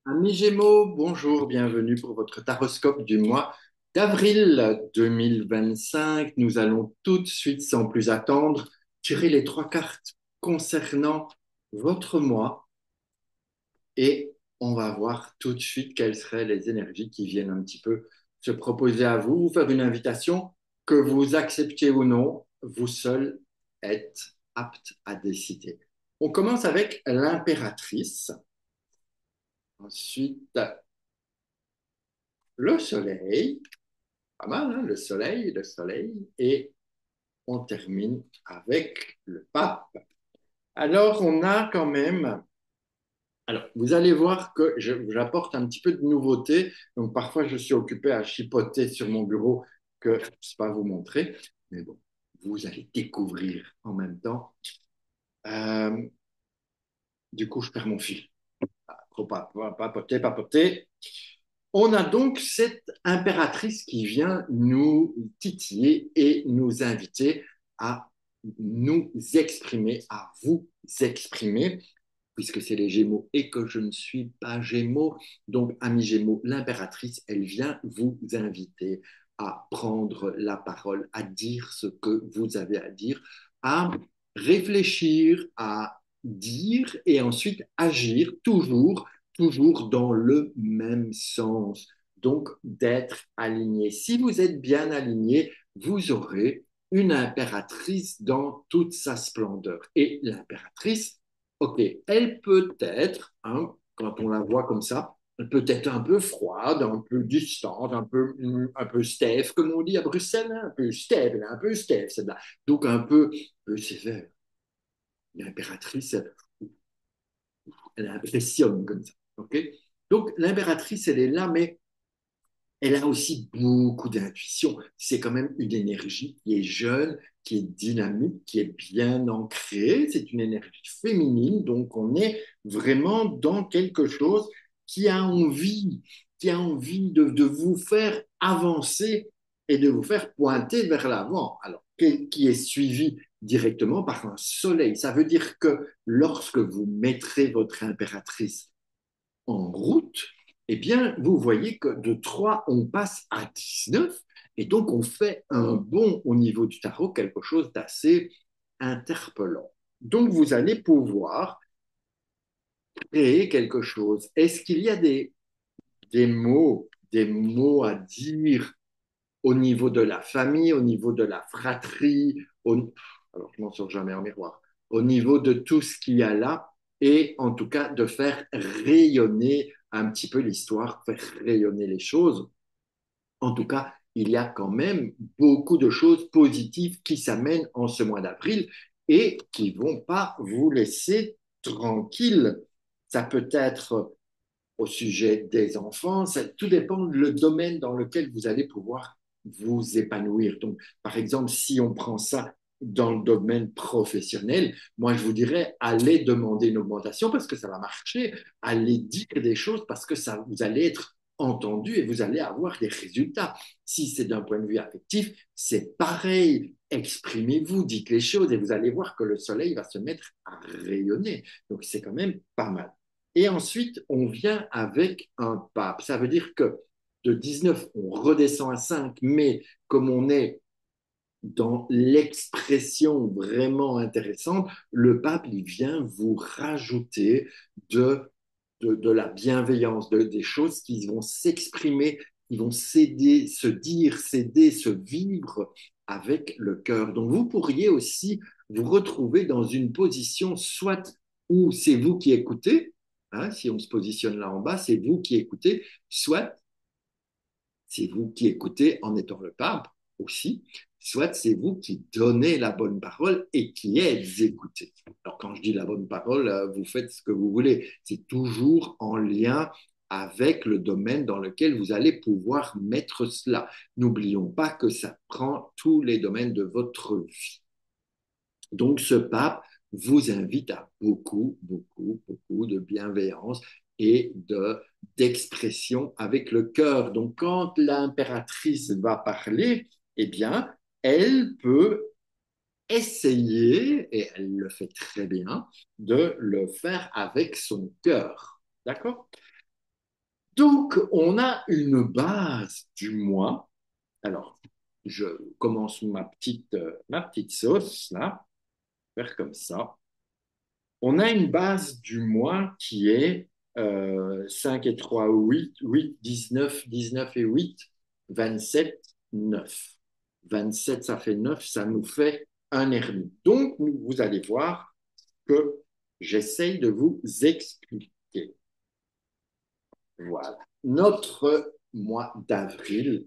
Amis Gémeaux, bonjour, bienvenue pour votre taroscope du mois d'avril 2025. Nous allons tout de suite, sans plus attendre, tirer les trois cartes concernant votre mois et on va voir tout de suite quelles seraient les énergies qui viennent un petit peu se proposer à vous, vous faire une invitation que vous acceptiez ou non, vous seul êtes apte à décider. On commence avec l'impératrice. Ensuite, le soleil, pas mal, hein, le soleil, et on termine avec le pape. Alors, on a quand même, alors vous allez voir que j'apporte un petit peu de nouveauté, donc parfois je suis occupé à chipoter sur mon bureau que je ne sais pas vous montrer, mais bon, vous allez découvrir en même temps. Euh, du coup, je perds mon fil. Trop papoter, papoter. On a donc cette impératrice qui vient nous titiller et nous inviter à nous exprimer, à vous exprimer, puisque c'est les Gémeaux et que je ne suis pas Gémeaux. Donc, amis Gémeaux, l'impératrice, elle vient vous inviter à prendre la parole, à dire ce que vous avez à dire, à réfléchir, à dire et ensuite agir toujours dans le même sens. Donc, d'être aligné. Si vous êtes bien aligné, vous aurez une impératrice dans toute sa splendeur. Et l'impératrice, ok, elle peut être, hein, quand on la voit comme ça, elle peut être un peu froide, un peu distante, un peu Steph, comme on dit à Bruxelles, hein, un peu Steph, celle-là. Donc un peu sévère. L'impératrice, elle impressionne comme ça. Ok. Donc l'impératrice, elle est là, mais elle a aussi beaucoup d'intuition. C'est quand même une énergie qui est jeune, qui est dynamique, qui est bien ancrée. C'est une énergie féminine, donc on est vraiment dans quelque chose qui a envie, qui a envie de vous faire avancer et de vous faire pointer vers l'avant. Alors, qui est suivi directement par un soleil. Ça veut dire que lorsque vous mettrez votre impératrice en route, eh bien, vous voyez que de 3 on passe à 19 et donc on fait un bond au niveau du tarot, quelque chose d'assez interpellant. Donc, vous allez pouvoir créer quelque chose. Est-ce qu'il y a des mots à dire au niveau de la famille, au niveau de la fratrie, alors je m'en sors jamais en miroir, au niveau de tout ce qu'il y a là, et en tout cas de faire rayonner un petit peu l'histoire, faire rayonner les choses. En tout cas, il y a quand même beaucoup de choses positives qui s'amènent en ce mois d'avril et qui vont pas vous laisser tranquille. Ça peut être au sujet des enfants. Ça, tout dépend le domaine dans lequel vous allez pouvoir vous épanouir. Donc, par exemple, si on prend ça dans le domaine professionnel, moi, je vous dirais, allez demander une augmentation parce que ça va marcher, allez dire des choses parce que ça, vous allez être entendu et vous allez avoir des résultats. Si c'est d'un point de vue affectif, c'est pareil. Exprimez-vous, dites les choses et vous allez voir que le soleil va se mettre à rayonner. Donc, c'est quand même pas mal. Et ensuite, on vient avec un pape. Ça veut dire que de 19, on redescend à 5, mais comme on est dans l'expression vraiment intéressante, le pape, il vient vous rajouter de la bienveillance, des choses qui vont s'exprimer, qui vont céder, se dire, céder, se vivre avec le cœur. Donc, vous pourriez aussi vous retrouver dans une position soit où c'est vous qui écoutez, hein, si on se positionne là en bas, c'est vous qui écoutez, soit c'est vous qui écoutez en étant le pape aussi, soit c'est vous qui donnez la bonne parole et qui êtes écouté. Alors quand je dis la bonne parole, vous faites ce que vous voulez. C'est toujours en lien avec le domaine dans lequel vous allez pouvoir mettre cela. N'oublions pas que ça prend tous les domaines de votre vie. Donc ce pape vous invite à beaucoup de bienveillance et d'expression avec le cœur. Donc quand l'impératrice va parler, eh bien, elle peut essayer, et elle le fait très bien, de le faire avec son cœur. D'accord? Donc, on a une base du mois. Alors, je commence ma petite sauce, là, faire comme ça. On a une base du mois qui est 5 et 3, 8, 8, 19, 19 et 8, 27, 9. 27, ça fait 9, ça nous fait un ermite. Donc, vous allez voir que j'essaye de vous expliquer. Voilà. Notre mois d'avril,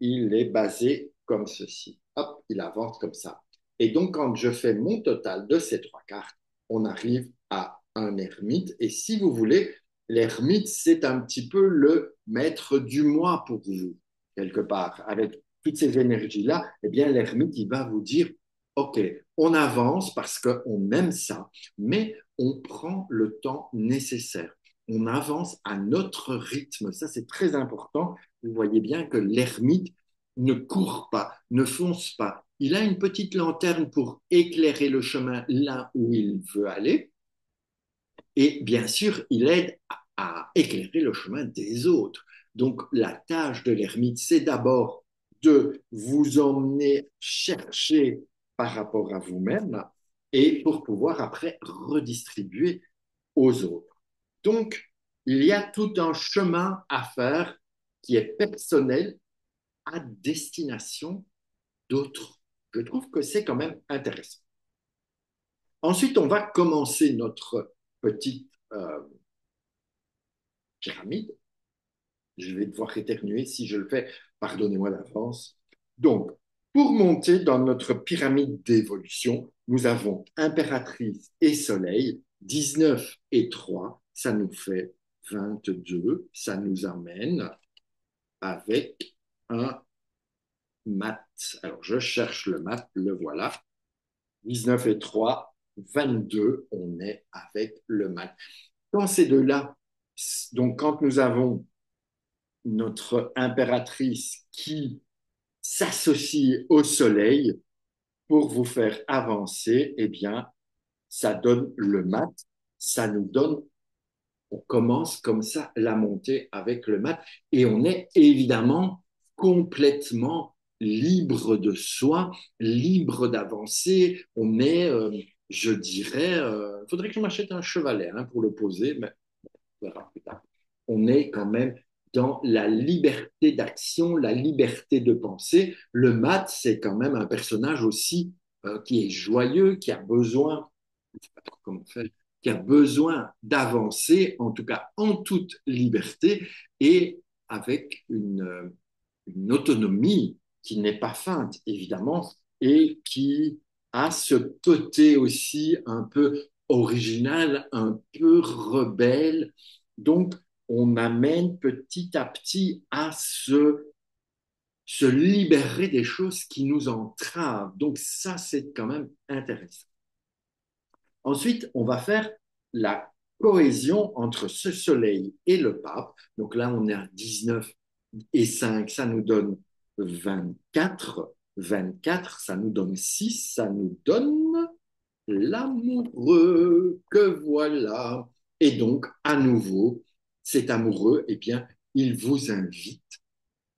il est basé comme ceci. Hop, il avance comme ça. Et donc, quand je fais mon total de ces trois cartes, on arrive à un ermite. Et si vous voulez, l'ermite, c'est un petit peu le maître du mois pour vous, quelque part. Avec toutes ces énergies-là, eh bien, l'ermite, il va vous dire, OK, on avance parce qu'on aime ça, mais on prend le temps nécessaire. On avance à notre rythme. Ça, c'est très important. Vous voyez bien que l'ermite ne court pas, ne fonce pas. Il a une petite lanterne pour éclairer le chemin là où il veut aller. Et bien sûr, il aide à éclairer le chemin des autres. Donc, la tâche de l'ermite, c'est d'abord de vous emmener chercher par rapport à vous-même et pour pouvoir après redistribuer aux autres. Donc, il y a tout un chemin à faire qui est personnel à destination d'autres. Je trouve que c'est quand même intéressant. Ensuite, on va commencer notre petite pyramide. Je vais devoir éternuer si je le fais. Pardonnez-moi d'avance. Donc, pour monter dans notre pyramide d'évolution, nous avons impératrice et soleil, 19 et 3, ça nous fait 22. Ça nous amène avec un mat. Alors, je cherche le mat, le voilà. 19 et 3, 22, on est avec le mat. Dans ces deux-là, donc quand nous avons notre impératrice qui s'associe au soleil pour vous faire avancer, eh bien, ça donne le mat, ça nous donne, on commence comme ça la montée avec le mat et on est évidemment complètement libre de soi, libre d'avancer. On est, je dirais, il faudrait que je m'achète un chevalet hein, pour le poser, mais on verra plus tard. On est quand même dans la liberté d'action, la liberté de penser. Le mat, c'est quand même un personnage aussi qui est joyeux, qui a besoin, je sais pas trop comment faire, qui a besoin d'avancer, en tout cas en toute liberté et avec une autonomie qui n'est pas feinte, évidemment, et qui a ce côté aussi un peu original, un peu rebelle. Donc, on amène petit à petit à se libérer des choses qui nous entravent. Donc, ça, c'est quand même intéressant. Ensuite, on va faire la cohésion entre ce soleil et le pape. Donc là, on est à 19 et 5, ça nous donne 24. 24, ça nous donne 6, ça nous donne l'amoureux que voilà. Et donc, à nouveau, cet amoureux, eh bien, il vous invite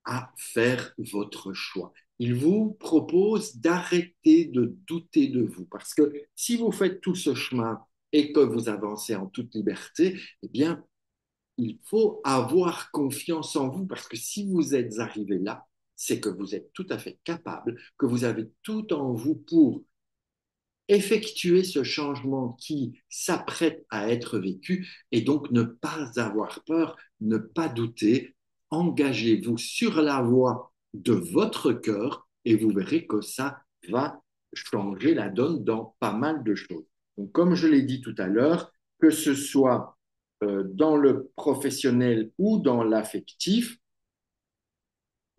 à faire votre choix. Il vous propose d'arrêter de douter de vous parce que si vous faites tout ce chemin et que vous avancez en toute liberté, eh bien, il faut avoir confiance en vous parce que si vous êtes arrivé là, c'est que vous êtes tout à fait capable, que vous avez tout en vous pour effectuer ce changement qui s'apprête à être vécu et donc ne pas avoir peur, ne pas douter, engagez-vous sur la voie de votre cœur et vous verrez que ça va changer la donne dans pas mal de choses. Donc, comme je l'ai dit tout à l'heure, que ce soit dans le professionnel ou dans l'affectif,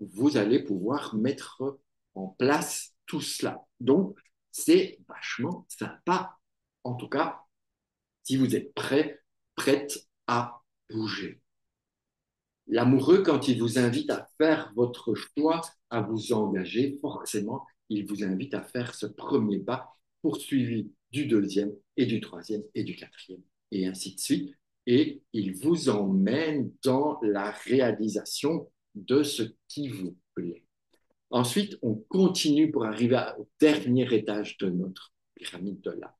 vous allez pouvoir mettre en place tout cela. Donc, c'est vachement sympa. En tout cas, si vous êtes prêt, prête à bouger. L'amoureux, quand il vous invite à faire votre choix, à vous engager, forcément, il vous invite à faire ce premier pas, poursuivi du deuxième et du troisième et du quatrième, et ainsi de suite. et il vous emmène dans la réalisation de ce qui vous plaît. Ensuite, on continue pour arriver au dernier étage de notre pyramide de la,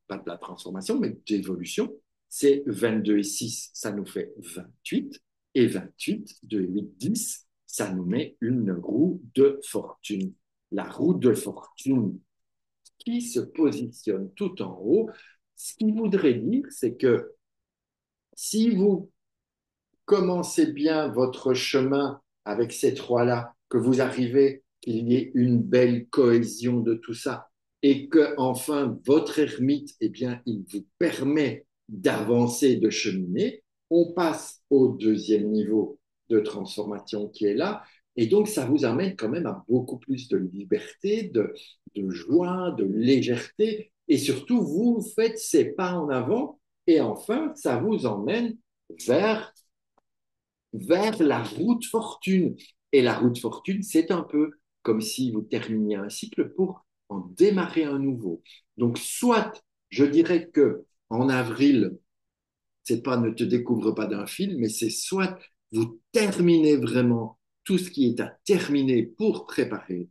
pas de la transformation, mais d'évolution. C'est 22 et 6, ça nous fait 28. Et 28, 2 et 8, 10, ça nous met une roue de fortune. La roue de fortune qui se positionne tout en haut. Ce qui voudrait dire, c'est que si vous commencez bien votre chemin avec ces trois-là, que vous arrivez, qu'il y ait une belle cohésion de tout ça, et que enfin votre ermite, eh bien, il vous permet d'avancer, de cheminer, on passe au deuxième niveau de transformation qui est là, et donc ça vous amène quand même à beaucoup plus de liberté, de joie, de légèreté, et surtout vous faites ces pas en avant, et enfin ça vous emmène vers la route fortune. Et la route fortune, c'est un peu comme si vous terminiez un cycle pour en démarrer un nouveau. Donc, soit, je dirais que en avril, c'est pas ne te découvre pas d'un film, mais c'est soit vous terminez vraiment tout ce qui est à terminer pour préparer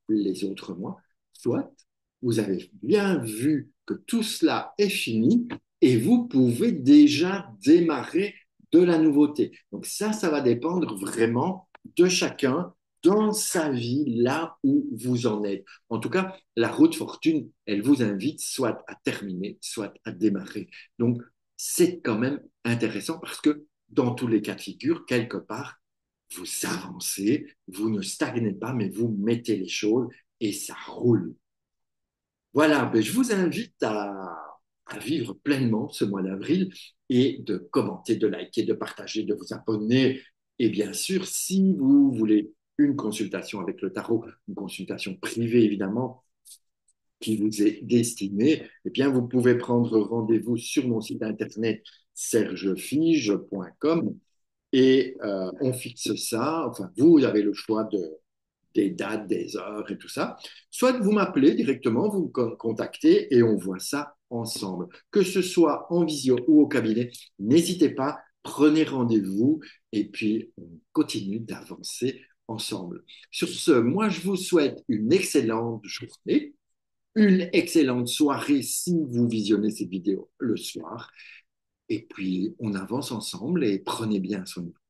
les autres mois, soit vous avez bien vu que tout cela est fini et vous pouvez déjà démarrer de la nouveauté. Donc ça va dépendre vraiment de chacun dans sa vie, là où vous en êtes. En tout cas, la route fortune, elle vous invite soit à terminer, soit à démarrer. Donc, c'est quand même intéressant parce que dans tous les cas de figure, quelque part, vous avancez, vous ne stagnez pas, mais vous mettez les choses et ça roule. Voilà, ben, je vous invite à vivre pleinement ce mois d'avril et de commenter, de liker, de partager, de vous abonner. Et bien sûr, si vous voulez une consultation avec le tarot, une consultation privée évidemment, qui vous est destinée, eh bien, vous pouvez prendre rendez-vous sur mon site internet sergefige.com et on fixe ça. Enfin, vous avez le choix des dates, des heures et tout ça. Soit vous m'appelez directement, vous me contactez et on voit ça ensemble. Que ce soit en visio ou au cabinet, n'hésitez pas, prenez rendez-vous et puis on continue d'avancer ensemble. Sur ce, moi, je vous souhaite une excellente journée, une excellente soirée si vous visionnez cette vidéo le soir. Et puis, on avance ensemble et prenez bien soin de vous.